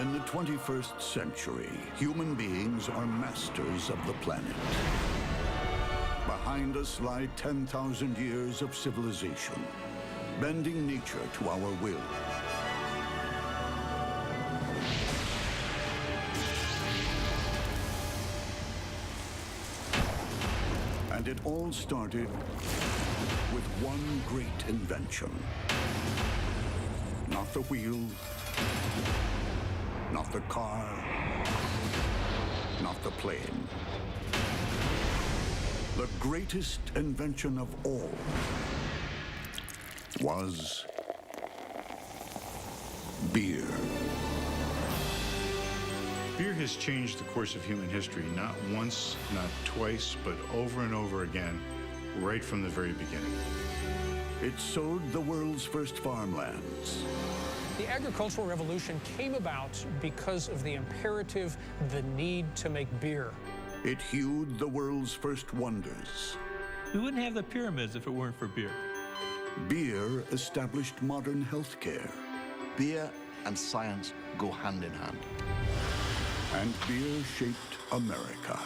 In the 21st century, human beings are masters of the planet. Behind us lie 10,000 years of civilization, bending nature to our will. And it all started with one great invention. Not the wheel, not the car, not the plane. The greatest invention of all was beer. Beer has changed the course of human history, not once, not twice, but over and over again, right from the very beginning. It sowed the world's first farmlands. The agricultural revolution came about because of the imperative, the need to make beer. It hewed the world's first wonders. We wouldn't have the pyramids if it weren't for beer. Beer established modern healthcare. Beer and science go hand in hand. And beer shaped America.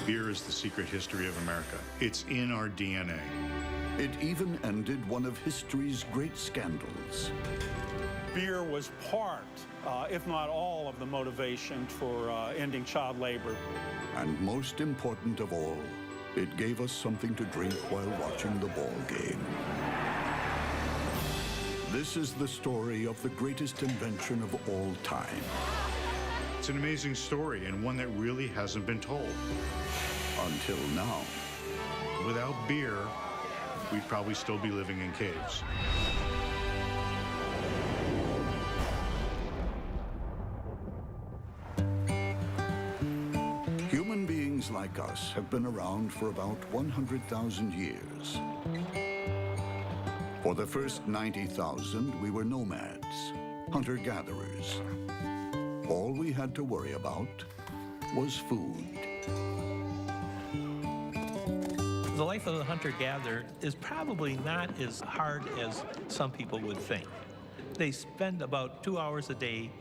Beer is the secret history of America. It's in our DNA. It even ended one of history's great scandals. Beer was part, if not all, of the motivation for ending child labor. And most important of all, it gave us something to drink while watching the ball game. This is the story of the greatest invention of all time. It's an amazing story, and one that really hasn't been told. Until now. Without beer, we'd probably still be living in caves. Human beings like us have been around for about 100,000 years. For the first 90,000, we were nomads, hunter-gatherers. All we had to worry about was food. The life of the hunter-gatherer is probably not as hard as some people would think. They spend about 2 hours a day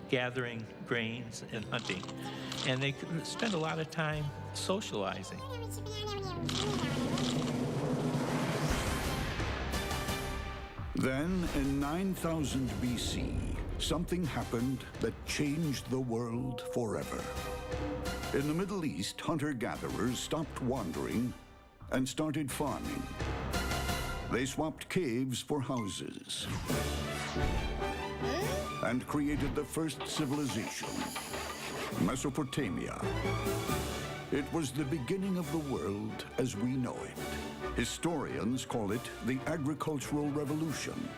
gathering grains and hunting, and they spend a lot of time socializing. Then, in 9000 BC, something happened that changed the world forever. In the Middle East, hunter-gatherers stopped wandering and started farming. They swapped caves for houses and created the first civilization, Mesopotamia. It was the beginning of the world as we know it. Historians call it the agricultural revolution.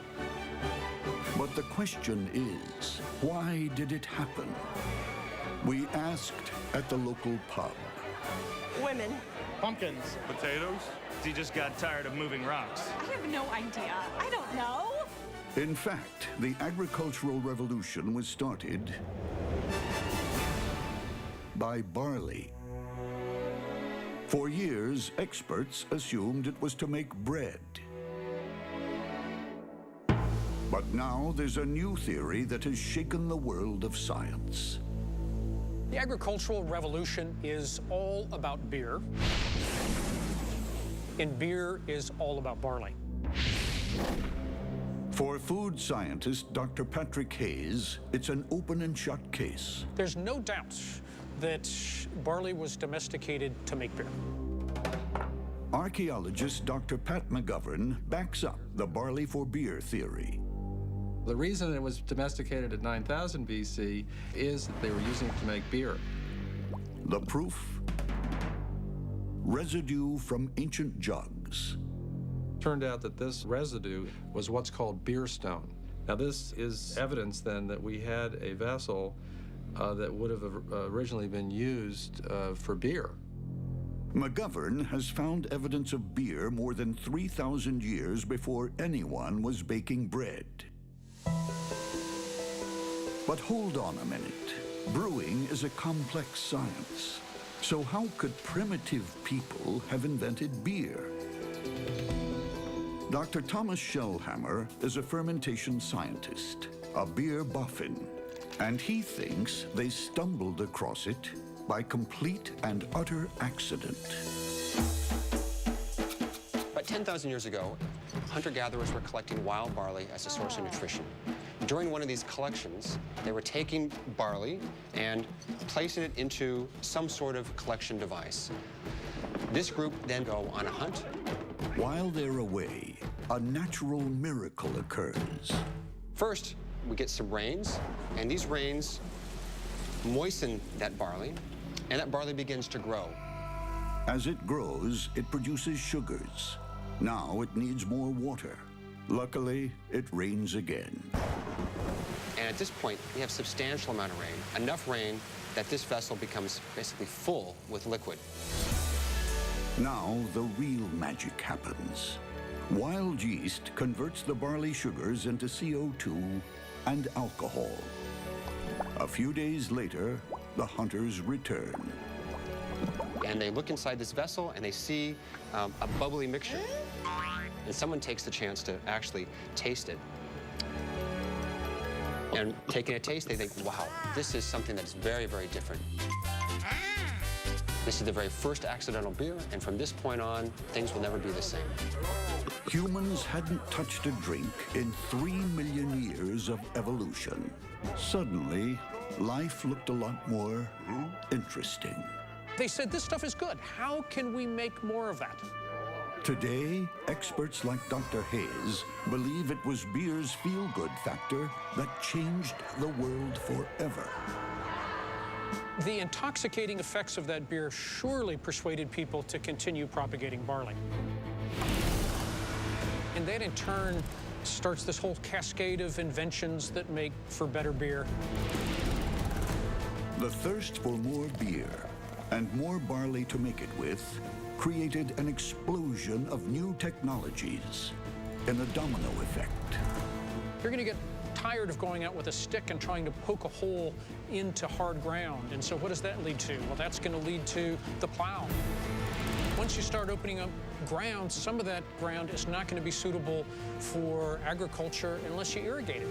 But the question is, why did it happen? We asked at the local pub. Women. Pumpkins. Potatoes? He just got tired of moving rocks. I have no idea. I don't know. In fact, the agricultural revolution was started by barley. For years, experts assumed it was to make bread. But now there's a new theory that has shaken the world of science. The agricultural revolution is all about beer, and beer is all about barley. For food scientist Dr. Patrick Hayes, it's an open and shut case. There's no doubt that barley was domesticated to make beer. Archaeologist Dr. Pat McGovern backs up the barley for beer theory. The reason it was domesticated at 9000 BC is that they were using it to make beer. The proof? Residue from ancient jugs. Turned out that this residue was what's called beer stone. Now this is evidence then that we had a vessel that would have originally been used for beer. McGovern has found evidence of beer more than 3,000 years before anyone was baking bread. But hold on a minute. Brewing is a complex science. So how could primitive people have invented beer? Dr. Thomas Shellhammer is a fermentation scientist, a beer boffin. And he thinks they stumbled across it by complete and utter accident. About 10,000 years ago, hunter-gatherers were collecting wild barley as a source of nutrition. During one of these collections, they were taking barley and placing it into some sort of collection device. This group then go on a hunt. While they're away, a natural miracle occurs. First, we get some rains, and these rains moisten that barley, and that barley begins to grow. As it grows, it produces sugars. Now it needs more water. Luckily, it rains again. And at this point, we have substantial amount of rain, enough rain that this vessel becomes basically full with liquid. Now the real magic happens. Wild yeast converts the barley sugars into CO2 and alcohol. A few days later, the hunters return. And they look inside this vessel and they see a bubbly mixture. And someone takes the chance to actually taste it. And taking a taste, they think, wow, this is something that's very, very different. This is the very first accidental beer, and from this point on, things will never be the same. Humans hadn't touched a drink in 3 million years of evolution. Suddenly, life looked a lot more interesting. They said, this stuff is good. How can we make more of that? Today, experts like Dr. Hayes believe it was beer's feel-good factor that changed the world forever. The intoxicating effects of that beer surely persuaded people to continue propagating barley. And that, in turn, starts this whole cascade of inventions that make for better beer. The thirst for more beer and more barley to make it with created an explosion of new technologies in a domino effect. You're going to get tired of going out with a stick and trying to poke a hole into hard ground. And so what does that lead to? Well, that's going to lead to the plow. Once you start opening up ground, some of that ground is not going to be suitable for agriculture unless you irrigate it.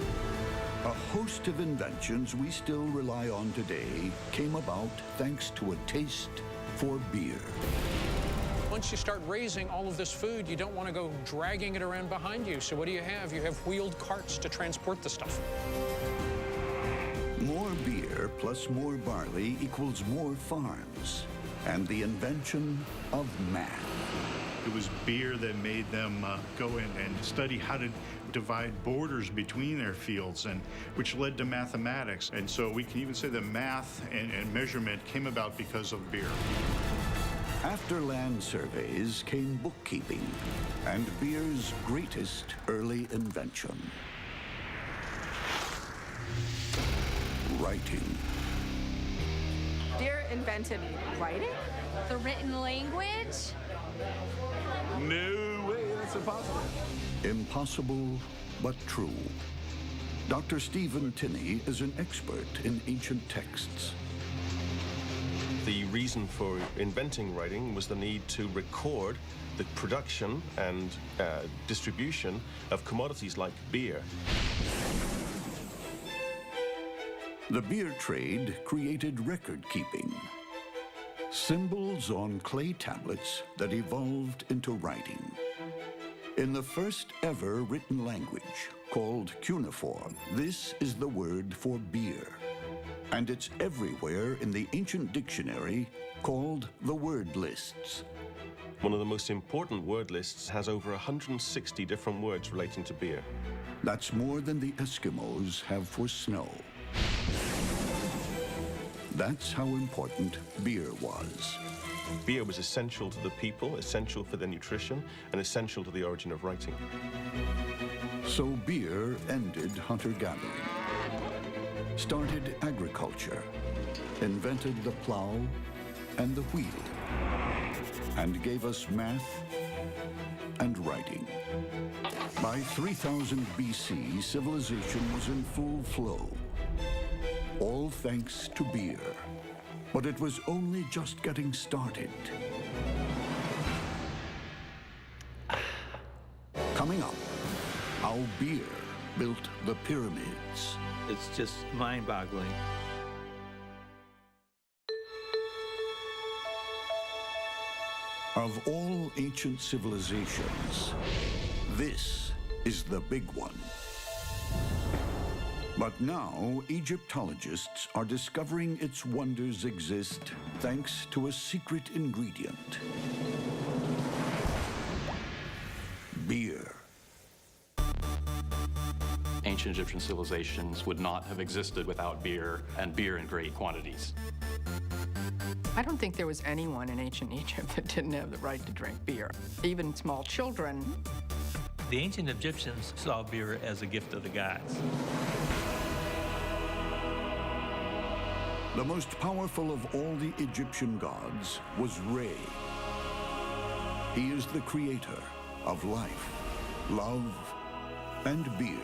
A host of inventions we still rely on today came about thanks to a taste for beer. Once you start raising all of this food, you don't want to go dragging it around behind you. So what do? You have wheeled carts to transport the stuff. More beer plus more barley equals more farms, and the invention of math. It was beer that made them go in and study how to divide borders between their fields, and which led to mathematics. And so we can even say that math and measurement came about because of beer. After land surveys came bookkeeping and beer's greatest early invention: writing. Beer invented writing? The written language? No way, that's impossible. Impossible, but true. Dr. Stephen Tinney is an expert in ancient texts. The reason for inventing writing was the need to record the production and distribution of commodities like beer. The beer trade created record keeping. Symbols on clay tablets that evolved into writing. In the first ever written language, called cuneiform, this is the word for beer. And it's everywhere in the ancient dictionary called the word lists. One of the most important word lists has over 160 different words relating to beer. That's more than the Eskimos have for snow. That's how important beer was. Beer was essential to the people, essential for their nutrition, and essential to the origin of writing. So beer ended hunter-gathering, started agriculture, invented the plow and the wheel, and gave us math and writing. By 3000 BC, civilization was in full flow, all thanks to beer. But it was only just getting started. Coming up, how beer built the pyramids. It's just mind-boggling. Of all ancient civilizations, this is the big one. But now, Egyptologists are discovering its wonders exist thanks to a secret ingredient: beer. Ancient Egyptian civilizations would not have existed without beer, and beer in great quantities. I don't think there was anyone in ancient Egypt that didn't have the right to drink beer, even small children. The ancient Egyptians saw beer as a gift of the gods. The most powerful of all the Egyptian gods was Re. He is the creator of life, love, and beer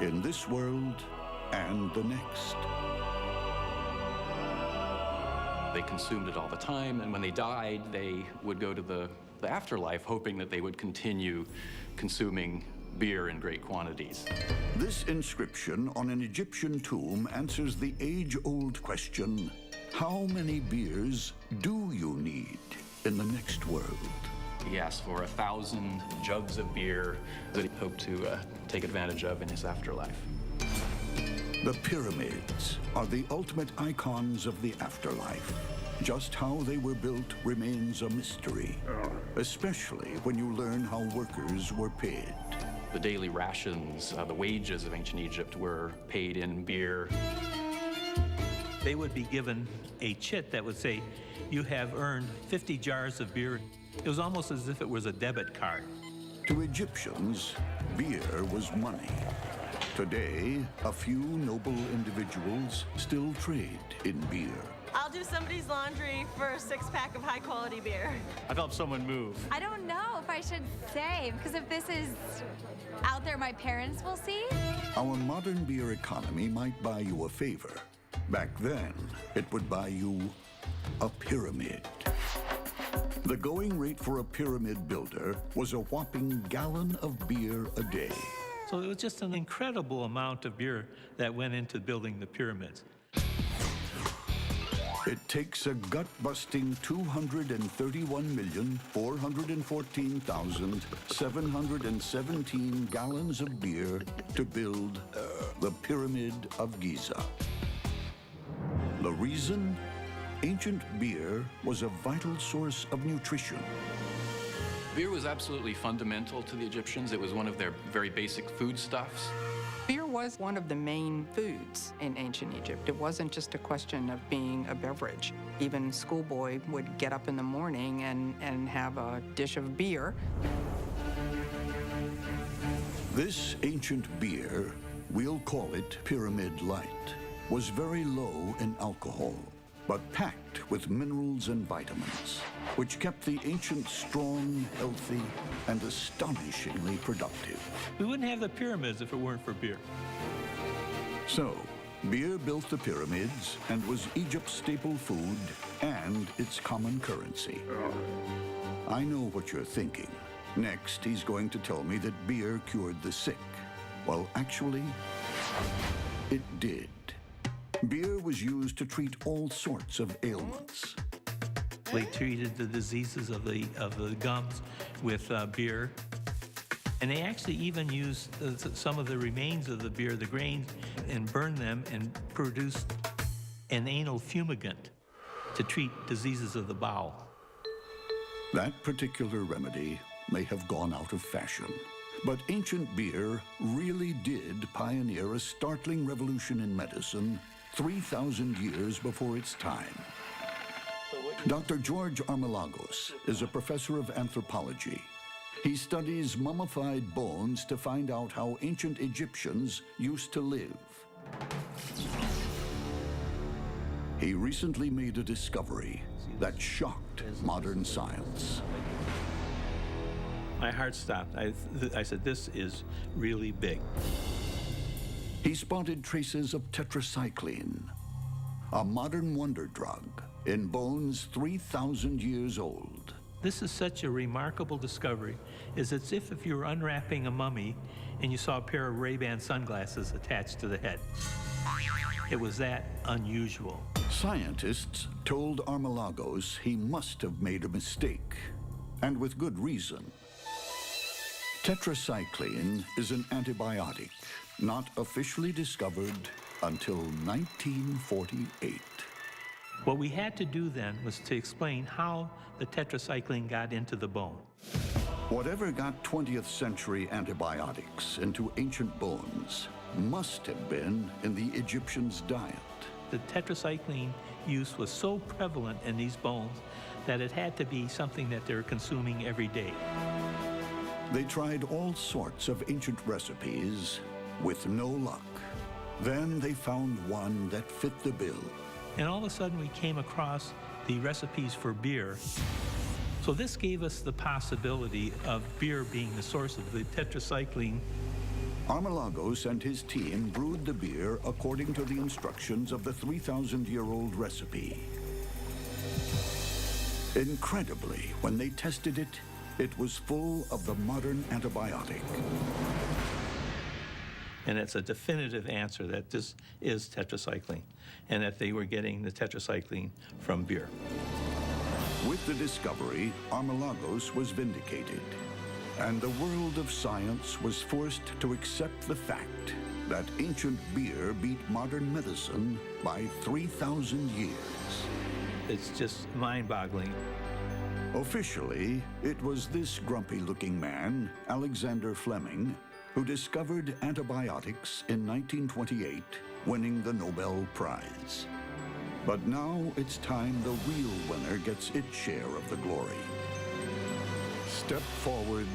in this world and the next. They consumed it all the time, and when they died, they would go to the afterlife hoping that they would continue consuming beer in great quantities. This inscription on an Egyptian tomb answers the age-old question: how many beers do you need in the next world? He asked for 1,000 jugs of beer that he hoped to take advantage of in his afterlife. The pyramids are the ultimate icons of the afterlife. Just how they were built remains a mystery, especially when you learn how workers were paid. The daily rations, the wages of ancient Egypt were paid in beer. They would be given a chit that would say, "You have earned 50 jars of beer." It was almost as if it was a debit card. To Egyptians, beer was money. Today, a few noble individuals still trade in beer. I'll do somebody's laundry for a 6-pack of high-quality beer. I've helped someone move. I don't know if I should say, because if this is out there, my parents will see. Our modern beer economy might buy you a favor. Back then, it would buy you a pyramid. The going rate for a pyramid builder was a whopping gallon of beer a day. So it was just an incredible amount of beer that went into building the pyramids. It takes a gut-busting 231,414,717 gallons of beer to build the Pyramid of Giza. The reason? Ancient beer was a vital source of nutrition. Beer was absolutely fundamental to the Egyptians. It was one of their very basic foodstuffs. Beer was one of the main foods in ancient Egypt. It wasn't just a question of being a beverage. Even schoolboy would get up in the morning and have a dish of beer. This ancient beer, we'll call it Pyramid Light, was very low in alcohol, but packed with minerals and vitamins, which kept the ancients strong, healthy, and astonishingly productive. We wouldn't have the pyramids if it weren't for beer. So, beer built the pyramids and was Egypt's staple food and its common currency. I know what you're thinking. Next, he's going to tell me that beer cured the sick. Well, actually, it did. Beer was used to treat all sorts of ailments. They treated the diseases of the gums with beer. And they actually even used some of the remains of the beer, the grains, and burned them and produced an anal fumigant to treat diseases of the bowel. That particular remedy may have gone out of fashion, but ancient beer really did pioneer a startling revolution in medicine 3,000 years before its time. Dr. George Armelagos is a professor of anthropology. He studies mummified bones to find out how ancient Egyptians used to live. He recently made a discovery that shocked modern science. My heart stopped. I said, this is really big. He spotted traces of tetracycline, a modern wonder drug in bones 3,000 years old. This is such a remarkable discovery. It's as if you were unwrapping a mummy and you saw a pair of Ray-Ban sunglasses attached to the head. It was that unusual. Scientists told Armalagos he must have made a mistake, and with good reason. Tetracycline is an antibiotic not officially discovered until 1948. What we had to do then was to explain how the tetracycline got into the bone. Whatever got 20th century antibiotics into ancient bones must have been in the Egyptians' diet. The tetracycline use was so prevalent in these bones that it had to be something that they were consuming every day. They tried all sorts of ancient recipes with no luck. Then they found one that fit the bill. And all of a sudden we came across the recipes for beer. So this gave us the possibility of beer being the source of the tetracycline. Armalagos and his team brewed the beer according to the instructions of the 3,000-year-old recipe. Incredibly, when they tested it, it was full of the modern antibiotic. And it's a definitive answer that this is tetracycline, and that they were getting the tetracycline from beer. With the discovery, Armalagos was vindicated, and the world of science was forced to accept the fact that ancient beer beat modern medicine by 3,000 years. It's just mind-boggling. Officially, it was this grumpy-looking man, Alexander Fleming, who discovered antibiotics in 1928, winning the Nobel Prize. But now it's time the real winner gets its share of the glory. Step forward,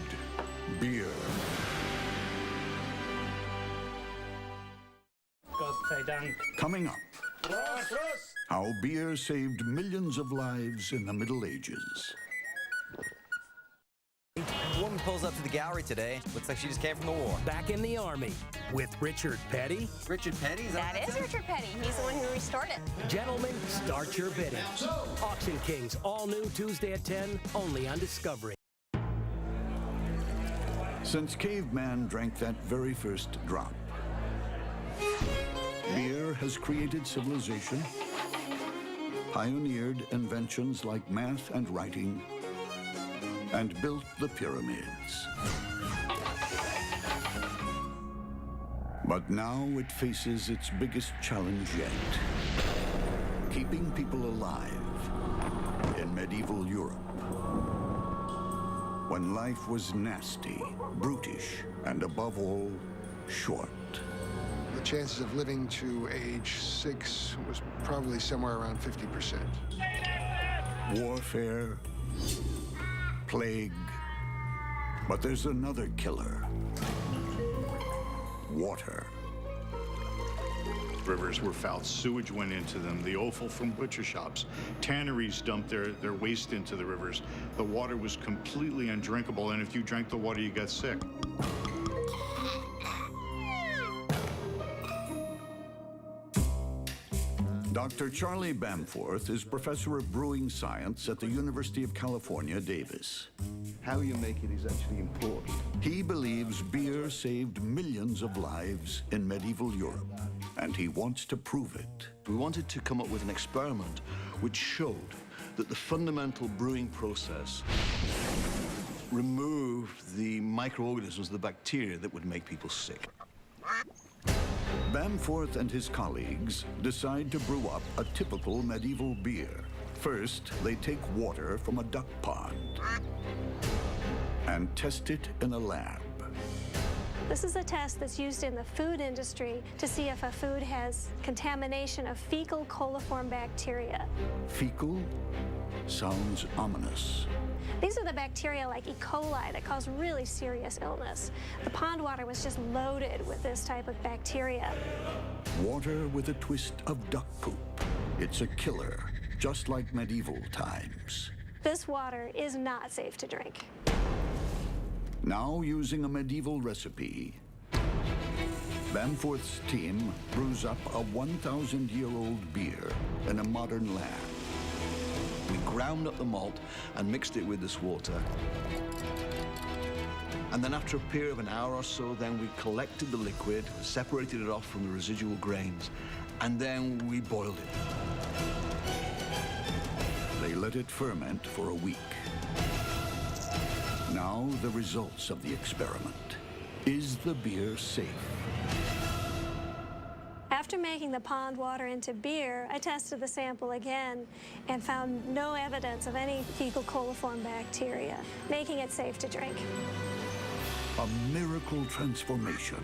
beer. Coming up, how beer saved millions of lives in the Middle Ages. A woman pulls up to the gallery today. Looks like she just came from the war. Back in the Army with Richard Petty. Richard Petty? That is Richard Petty. He's the one who restored it. Gentlemen, start your bidding. Auction Kings, all new Tuesday at 10, only on Discovery. Since caveman drank that very first drop, beer has created civilization, pioneered inventions like math and writing, and built the pyramids. But now it faces its biggest challenge yet: keeping people alive in medieval Europe, when life was nasty, brutish, and above all, short. The chances of living to age 6 was probably somewhere around 50%. Warfare, plague, but there's another killer: water. Rivers were foul. Sewage went into them. The offal from butcher shops. Tanneries dumped their waste into the rivers. The water was completely undrinkable, and if you drank the water, you got sick. Dr. Charlie Bamforth is professor of brewing science at the University of California, Davis. How you make it is actually important. He believes beer saved millions of lives in medieval Europe, and he wants to prove it. We wanted to come up with an experiment which showed that the fundamental brewing process removed the microorganisms, the bacteria that would make people sick. Bamforth and his colleagues decide to brew up a typical medieval beer. First, they take water from a duck pond and test it in a lab. This is a test that's used in the food industry to see if a food has contamination of fecal coliform bacteria. Fecal sounds ominous. These are the bacteria like E. coli that cause really serious illness. The pond water was just loaded with this type of bacteria. Water with a twist of duck poop. It's a killer, just like medieval times. This water is not safe to drink. Now, using a medieval recipe, Bamforth's team brews up a 1,000-year-old beer in a modern lab. We ground up the malt and mixed it with this water. And then after a period of an hour or so, then we collected the liquid, separated it off from the residual grains, and then we boiled it. They let it ferment for a week. Now, the results of the experiment. Is the beer safe? After making the pond water into beer, I tested the sample again and found no evidence of any fecal coliform bacteria, making it safe to drink. A miracle transformation.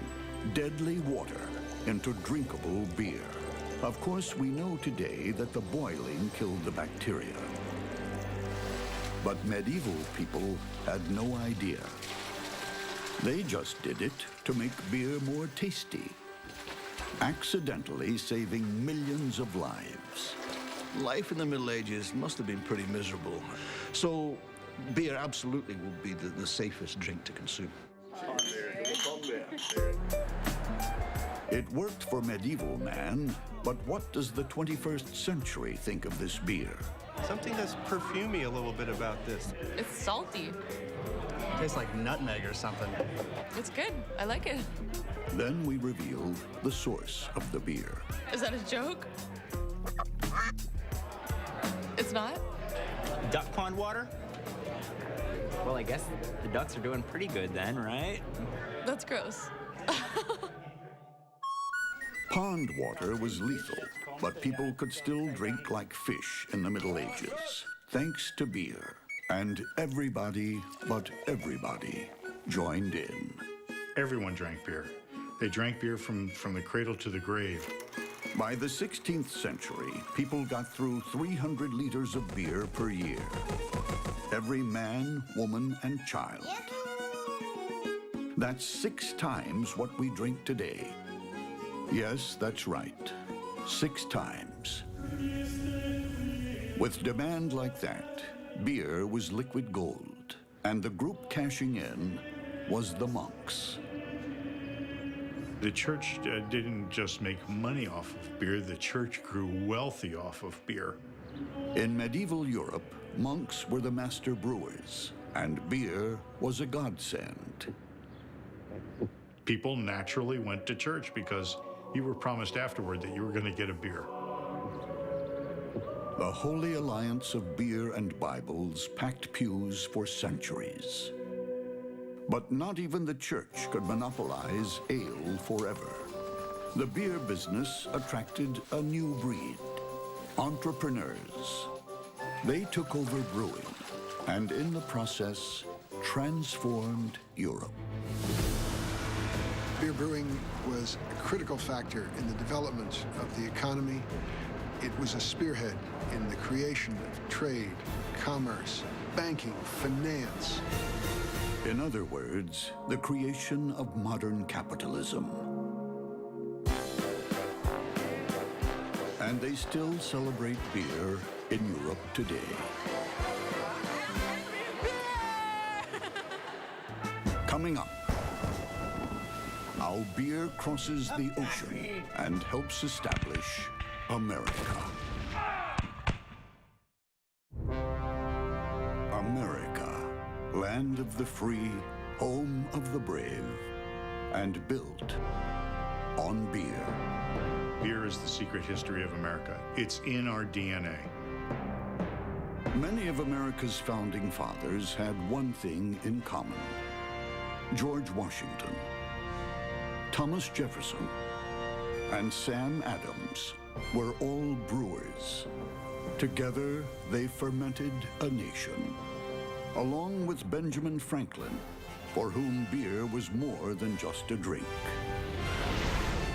Deadly water into drinkable beer. Of course, we know today that the boiling killed the bacteria. But medieval people had no idea. They just did it to make beer more tasty, accidentally saving millions of lives. Life in the Middle Ages must have been pretty miserable. So beer absolutely would be the safest drink to consume. It worked for medieval man, but what does the 21st century think of this beer? Something that's perfumey a little bit about this. It's salty. Tastes like nutmeg or something. It's good. I like it. Then we revealed the source of the beer. Is that a joke? It's not? Duck pond water? Well, I guess the ducks are doing pretty good then, right? That's gross. Pond water was lethal, but people could still drink like fish in the Middle Ages, thanks to beer. And everybody but everybody joined in. Everyone drank beer. They drank beer from the cradle to the grave. By the 16th century, people got through 300 liters of beer per year. Every man, woman, and child. That's 6 times what we drink today. Yes, that's right. 6 times. With demand like that, beer was liquid gold, and the group cashing in was the monks. The church didn't just make money off of beer, the church grew wealthy off of beer. In medieval Europe, monks were the master brewers, and beer was a godsend. People naturally went to church because you were promised afterward that you were going to get a beer. The Holy Alliance of Beer and Bibles packed pews for centuries. But not even the church could monopolize ale forever. The beer business attracted a new breed, entrepreneurs. They took over brewing, and in the process, transformed Europe. Beer brewing was a critical factor in the development of the economy. It was a spearhead in the creation of trade, commerce, banking, finance. In other words, the creation of modern capitalism. And they still celebrate beer in Europe today. Coming up, how beer crosses the ocean and helps establish America. America, land of the free, home of the brave, and built on beer. Beer is the secret history of America. It's in our DNA. Many of America's founding fathers had one thing in common. George Washington, Thomas Jefferson, and Sam Adams were all brewers. Together, they fermented a nation. Along with Benjamin Franklin, for whom beer was more than just a drink.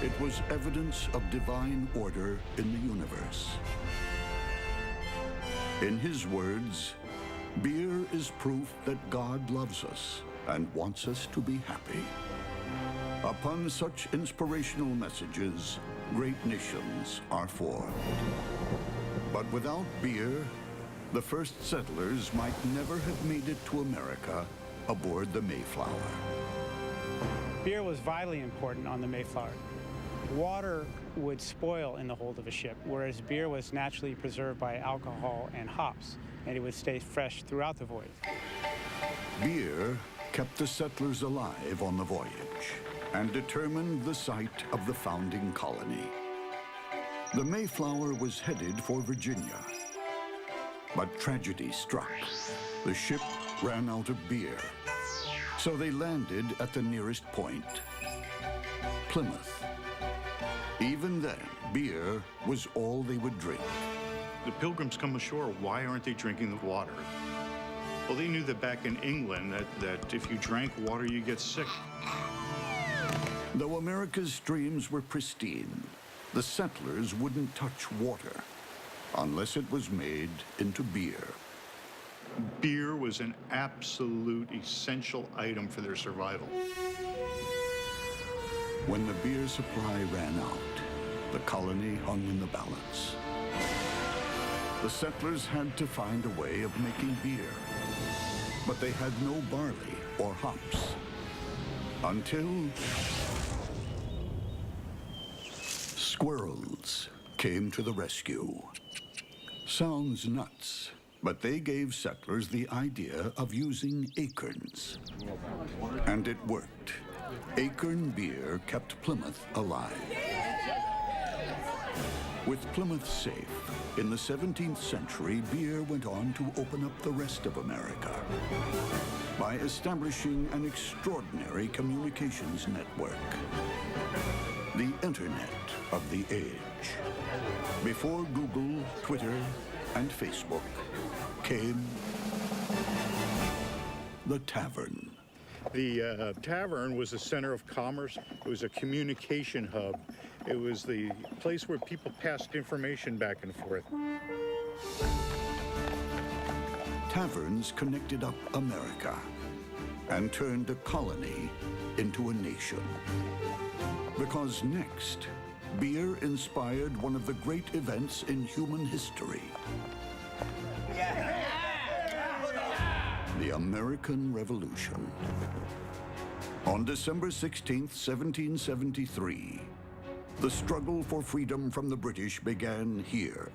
It was evidence of divine order in the universe. In his words, beer is proof that God loves us and wants us to be happy. Upon such inspirational messages, great nations are formed. But without beer, the first settlers might never have made it to America aboard the Mayflower. Beer was vitally important on the Mayflower. Water would spoil in the hold of a ship, whereas beer was naturally preserved by alcohol and hops, and it would stay fresh throughout the voyage. Beer kept the settlers alive on the voyage and determined the site of the founding colony. The Mayflower was headed for Virginia, but tragedy struck. The ship ran out of beer, so they landed at the nearest point, Plymouth. Even then, beer was all they would drink. The Pilgrims come ashore. Why aren't they drinking the water? Well, they knew that back in England that if you drank water, you get sick. Though America's streams were pristine, the settlers wouldn't touch water unless it was made into beer. Beer was an absolute essential item for their survival. When the beer supply ran out, the colony hung in the balance. The settlers had to find a way of making beer, but they had no barley or hops. Until squirrels came to the rescue. Sounds nuts, but they gave settlers the idea of using acorns. And it worked. Acorn beer kept Plymouth alive. With Plymouth safe, in the 17th century, beer went on to open up the rest of America by establishing an extraordinary communications network, the Internet of the age. Before Google, Twitter, and Facebook came the tavern. The tavern was a center of commerce. It was a communication hub. It was the place where people passed information back and forth. Taverns connected up America and turned a colony into a nation. Because next, beer inspired one of the great events in human history. The American Revolution. On December 16th, 1773, the struggle for freedom from the British began here,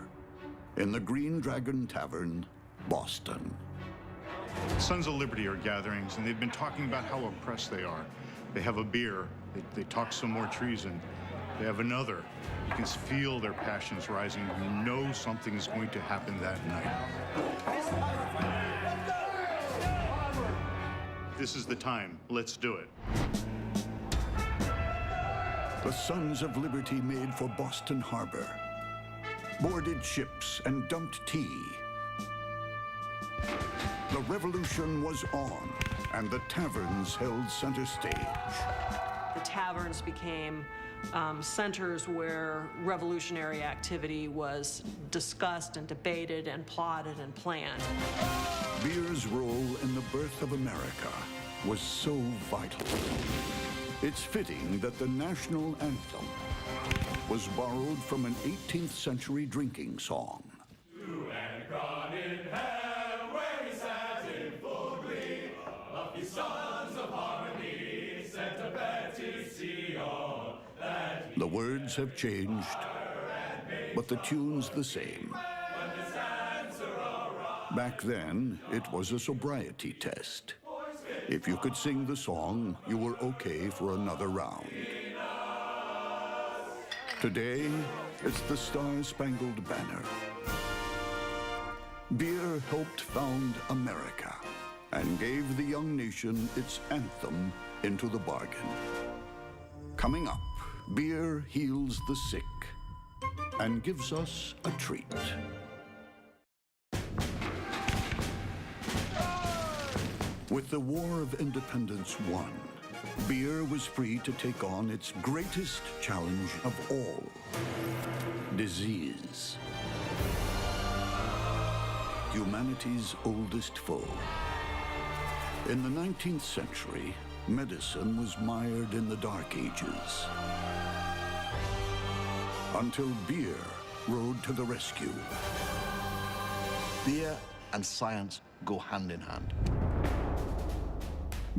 in the Green Dragon Tavern, Boston. Sons of Liberty are gatherings, and they've been talking about how oppressed they are. They have a beer, they talk some more treason. They have another. You can feel their passions rising. You know something's going to happen that night. This is the time. Let's do it. The Sons of Liberty made for Boston Harbor, boarded ships and dumped tea. The revolution was on, and the taverns held center stage. The taverns became centers where revolutionary activity was discussed and debated and plotted and planned. Beer's role in the birth of America was so vital. It's fitting that the national anthem was borrowed from an 18th century drinking song. The words have changed, but the tune's the same. Back then, it was a sobriety test. If you could sing the song, you were okay for another round. Today, it's the Star-Spangled Banner. Beer helped found America and gave the young nation its anthem into the bargain. Coming up, beer heals the sick and gives us a treat. With the War of Independence won, beer was free to take on its greatest challenge of all, disease. Humanity's oldest foe. In the 19th century, medicine was mired in the Dark Ages. Until beer rode to the rescue. Beer and science go hand in hand.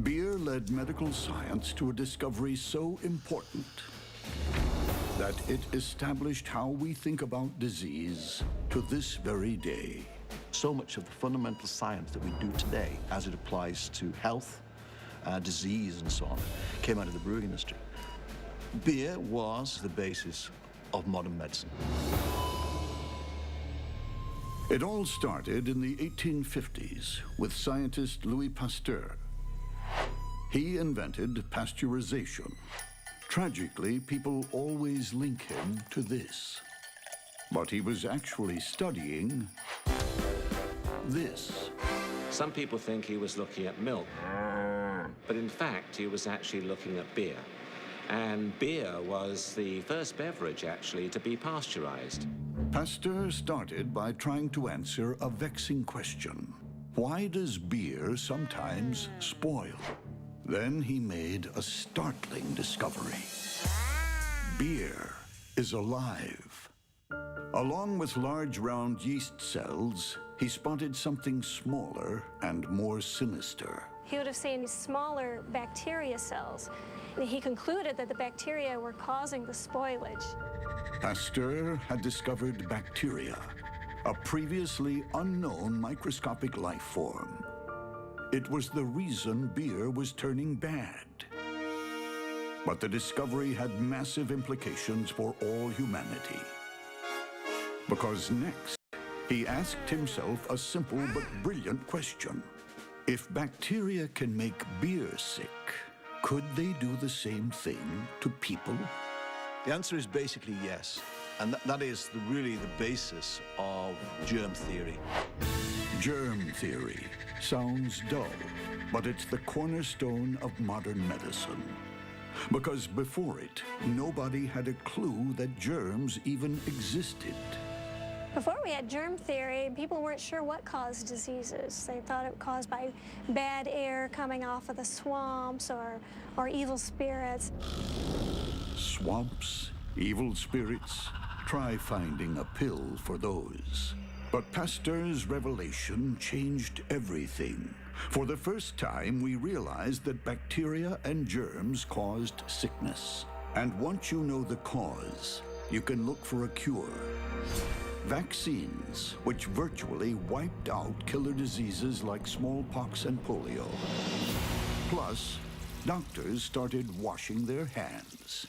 Beer led medical science to a discovery so important, that it established how we think about disease to this very day. So much of the fundamental science that we do today, as it applies to health, disease, and so on, came out of the brewing industry. Beer was the basis of modern medicine. It all started in the 1850s with scientist Louis Pasteur. He invented pasteurization. Tragically, people always link him to this. But he was actually studying this. Some people think he was looking at milk, but in fact, he was actually looking at beer. And beer was the first beverage, actually, to be pasteurized. Pasteur started by trying to answer a vexing question. Why does beer sometimes spoil? Then he made a startling discovery. Beer is alive. Along with large round yeast cells, he spotted something smaller and more sinister. He would have seen smaller bacteria cells. He concluded that the bacteria were causing the spoilage. Pasteur had discovered bacteria, a previously unknown microscopic life form. It was the reason beer was turning bad. But the discovery had massive implications for all humanity. Because next, he asked himself a simple but brilliant question. If bacteria can make beer sick, could they do the same thing to people? The answer is basically yes. And that is really the basis of germ theory. Germ theory sounds dull, but it's the cornerstone of modern medicine. Because before it, nobody had a clue that germs even existed. Before we had germ theory, people weren't sure what caused diseases. They thought it was caused by bad air coming off of the swamps or evil spirits. Swamps, evil spirits, try finding a pill for those. But Pasteur's revelation changed everything. For the first time, we realized that bacteria and germs caused sickness. And once you know the cause, you can look for a cure. Vaccines, which virtually wiped out killer diseases like smallpox and polio. Plus, doctors started washing their hands.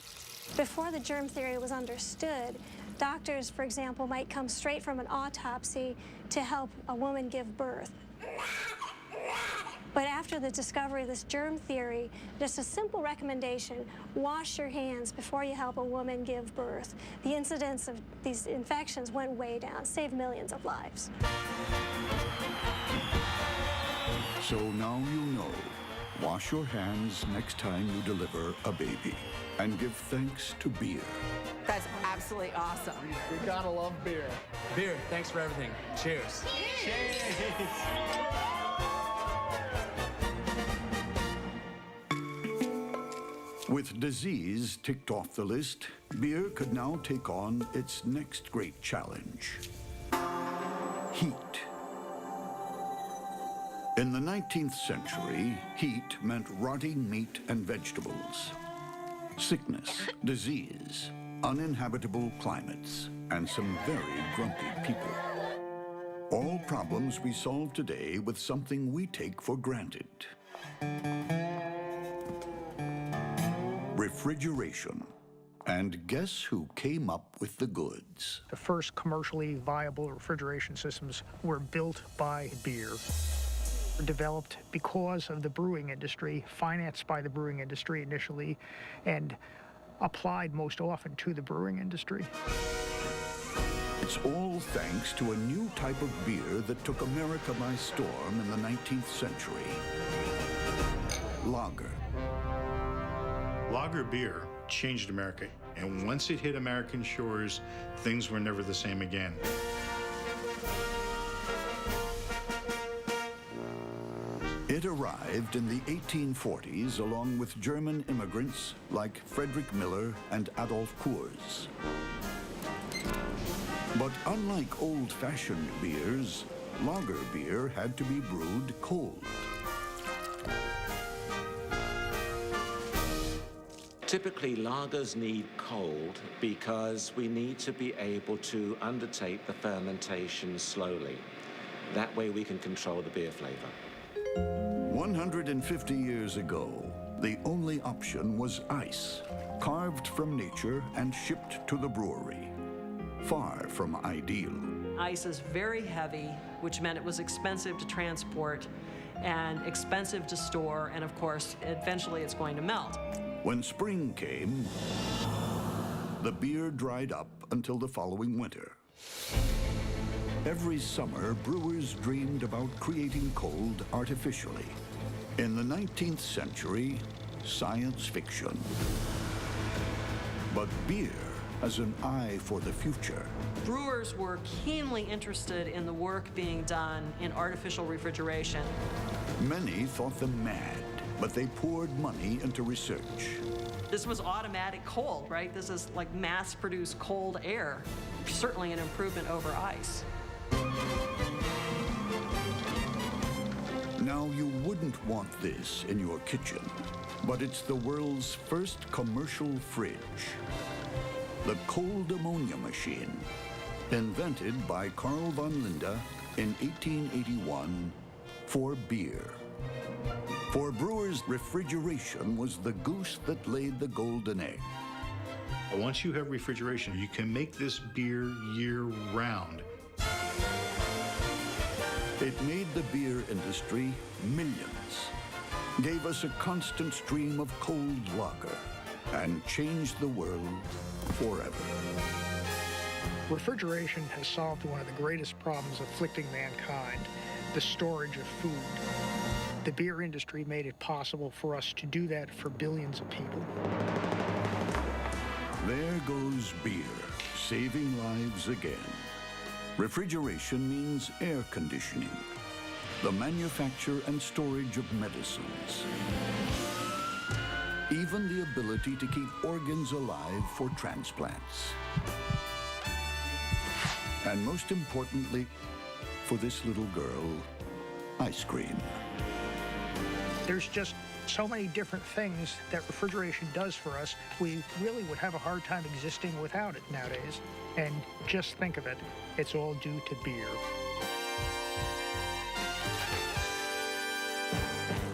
Before the germ theory was understood, doctors, for example, might come straight from an autopsy to help a woman give birth. But after the discovery of this germ theory, just a simple recommendation, wash your hands before you help a woman give birth. The incidence of these infections went way down, saved millions of lives. So now you know. Wash your hands next time you deliver a baby. And give thanks to beer. That's absolutely awesome. You gotta love beer. Beer, thanks for everything. Cheers. Cheers. With disease ticked off the list, beer could now take on its next great challenge: heat. In the 19th century, heat meant rotting meat and vegetables, sickness, disease, uninhabitable climates, and some very grumpy people. All problems we solve today with something we take for granted. Refrigeration. And guess who came up with the goods? The first commercially viable refrigeration systems were built by beer. Developed because of the brewing industry, financed by the brewing industry initially, and applied most often to the brewing industry. It's all thanks to a new type of beer that took America by storm in the 19th century: lager. Lager beer changed America, and once it hit American shores, things were never the same again. It arrived in the 1840s along with German immigrants like Friedrich Miller and Adolf Kurz. But unlike old-fashioned beers, lager beer had to be brewed cold. Typically, lagers need cold because we need to be able to undertake the fermentation slowly. That way we can control the beer flavor. 150 years ago, the only option was ice, carved from nature and shipped to the brewery. Far from ideal. Ice is very heavy, which meant it was expensive to transport and expensive to store, and of course, eventually it's going to melt. When spring came, the beer dried up until the following winter. Every summer, brewers dreamed about creating cold artificially. In the 19th century, science fiction. But beer has an eye for the future. Brewers were keenly interested in the work being done in artificial refrigeration. Many thought them mad, but they poured money into research. This was automatic cold, right? This is like mass-produced cold air. Certainly an improvement over ice. Now, you wouldn't want this in your kitchen, but it's the world's first commercial fridge. The cold ammonia machine, invented by Carl von Linde in 1881 for beer. For brewers, refrigeration was the goose that laid the golden egg. Once you have refrigeration, you can make this beer year-round. It made the beer industry millions, gave us a constant stream of cold lager, and changed the world forever. Refrigeration has solved one of the greatest problems afflicting mankind, the storage of food. The beer industry made it possible for us to do that for billions of people. There goes beer, saving lives again. Refrigeration means air conditioning, the manufacture and storage of medicines, even the ability to keep organs alive for transplants. And most importantly, for this little girl, ice cream. There's just so many different things that refrigeration does for us. We really would have a hard time existing without it nowadays. And just think of it, it's all due to beer.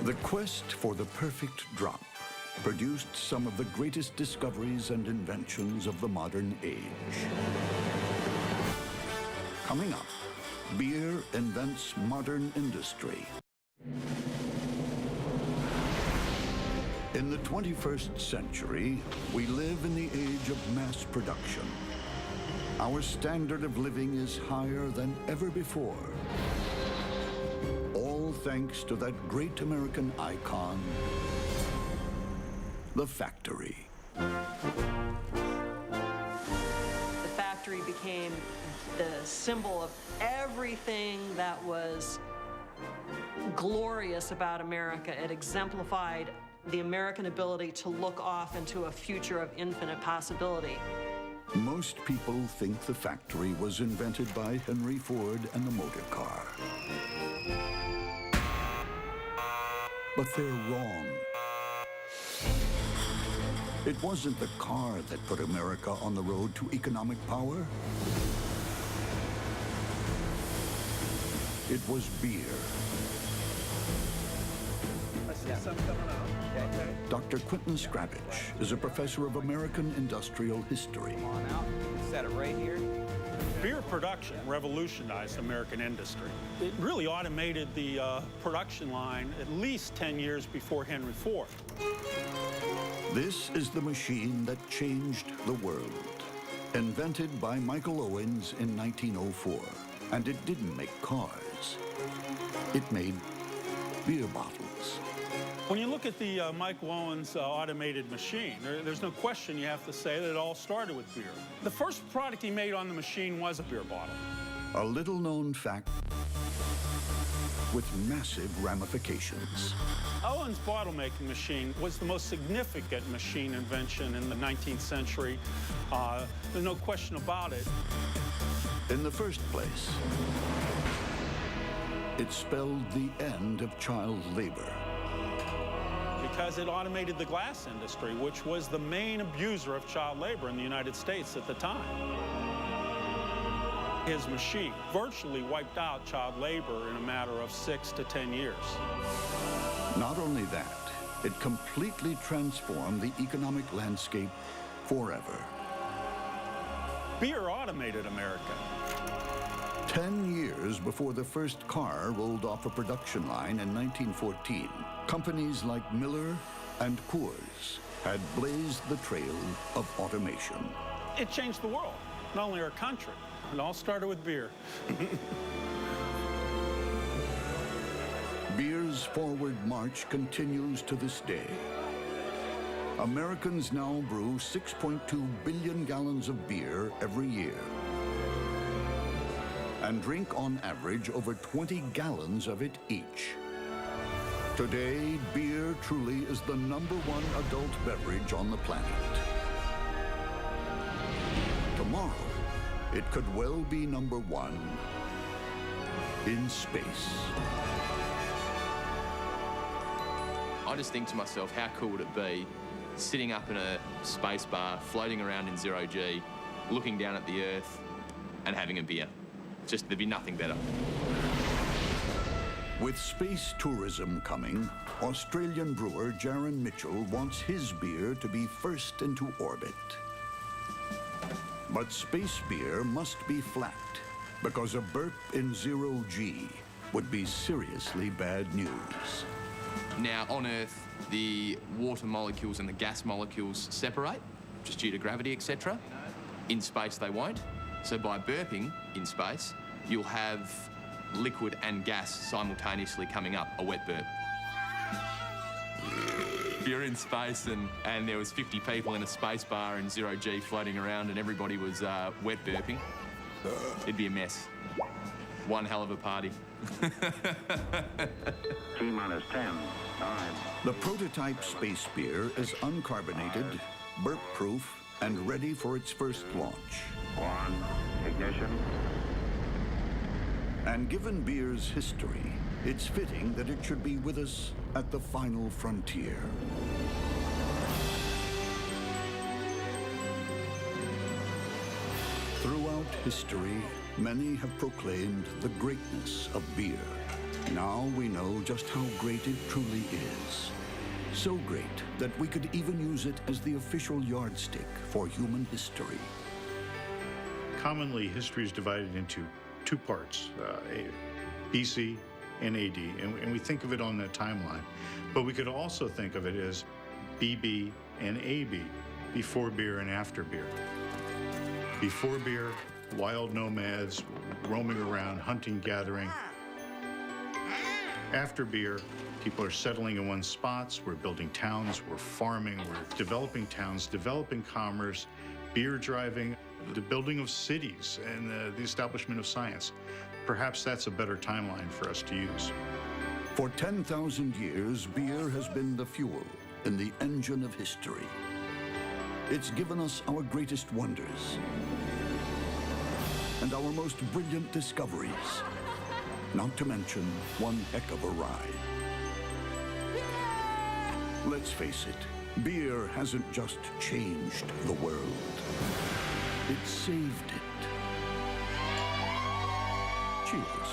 The quest for the perfect drop produced some of the greatest discoveries and inventions of the modern age. Coming up, beer invents modern industry. In the 21st century, we live in the age of mass production. Our standard of living is higher than ever before. All thanks to that great American icon, the factory. The factory became the symbol of everything that was glorious about America. It exemplified the American ability to look off into a future of infinite possibility. Most people think the factory was invented by Henry Ford and the motor car. But they're wrong. It wasn't the car that put America on the road to economic power. It was beer. I see some coming out. Okay. Dr. Quentin Scravage is a professor of American industrial history. Come on out. Set it right here. Beer production revolutionized American industry. It really automated the production line at least 10 years before Henry Ford. This is the machine that changed the world. Invented by Michael Owens in 1904. And it didn't make cars. It made beer bottles. When you look at the Michael Owens automated machine, there's no question you have to say that it all started with beer. The first product he made on the machine was a beer bottle. A little-known fact with massive ramifications. Owens' bottle-making machine was the most significant machine invention in the 19th century. There's no question about it. In the first place, it spelled the end of child labor. because it automated the glass industry, which was the main abuser of child labor in the United States at the time. His machine virtually wiped out child labor in a matter of 6 to 10 years. Not only that, it completely transformed the economic landscape forever. Beer automated America. 10 years before the first car rolled off a production line in 1914, companies like Miller and Coors had blazed the trail of automation. It changed the world, not only our country. It all started with beer. Beer's forward march continues to this day. Americans now brew 6.2 billion gallons of beer every year and drink on average over 20 gallons of it each. Today, beer truly is the #1 adult beverage on the planet. Tomorrow, it could well be #1 in space. I just think to myself, how cool would it be sitting up in a space bar, floating around in zero-G, looking down at the Earth and having a beer? Just, there'd be nothing better. With space tourism coming, Australian brewer Jaron Mitchell wants his beer to be first into orbit. But space beer must be flat, because a burp in zero-G would be seriously bad news. Now, on Earth, the water molecules and the gas molecules separate, just due to gravity, etc. In space, they won't. So by burping in space, you'll have liquid and gas simultaneously coming up, a wet burp. If you're in space and there was 50 people in a space bar in zero-G floating around and everybody was wet burping, it'd be a mess. One hell of a party. T-minus 10, 9. The prototype space beer is uncarbonated, burp-proof, and ready for its first launch. 1, ignition. And given beer's history, it's fitting that it should be with us at the final frontier. Throughout history, many have proclaimed the greatness of beer. Now we know just how great it truly is. So great that we could even use it as the official yardstick for human history. Commonly, history is divided into two parts, BC and AD, and we think of it on that timeline. But we could also think of it as BB and AB, before beer and after beer. Before beer, wild nomads roaming around, hunting, gathering. After beer, people are settling in one spots, we're building towns, we're farming, we're developing towns, developing commerce, beer driving, the building of cities, and the establishment of science. Perhaps that's a better timeline for us to use. For 10,000 years, beer has been the fuel in the engine of history. It's given us our greatest wonders and our most brilliant discoveries, not to mention one heck of a ride. Let's face it, beer hasn't just changed the world. It saved it. Cheers.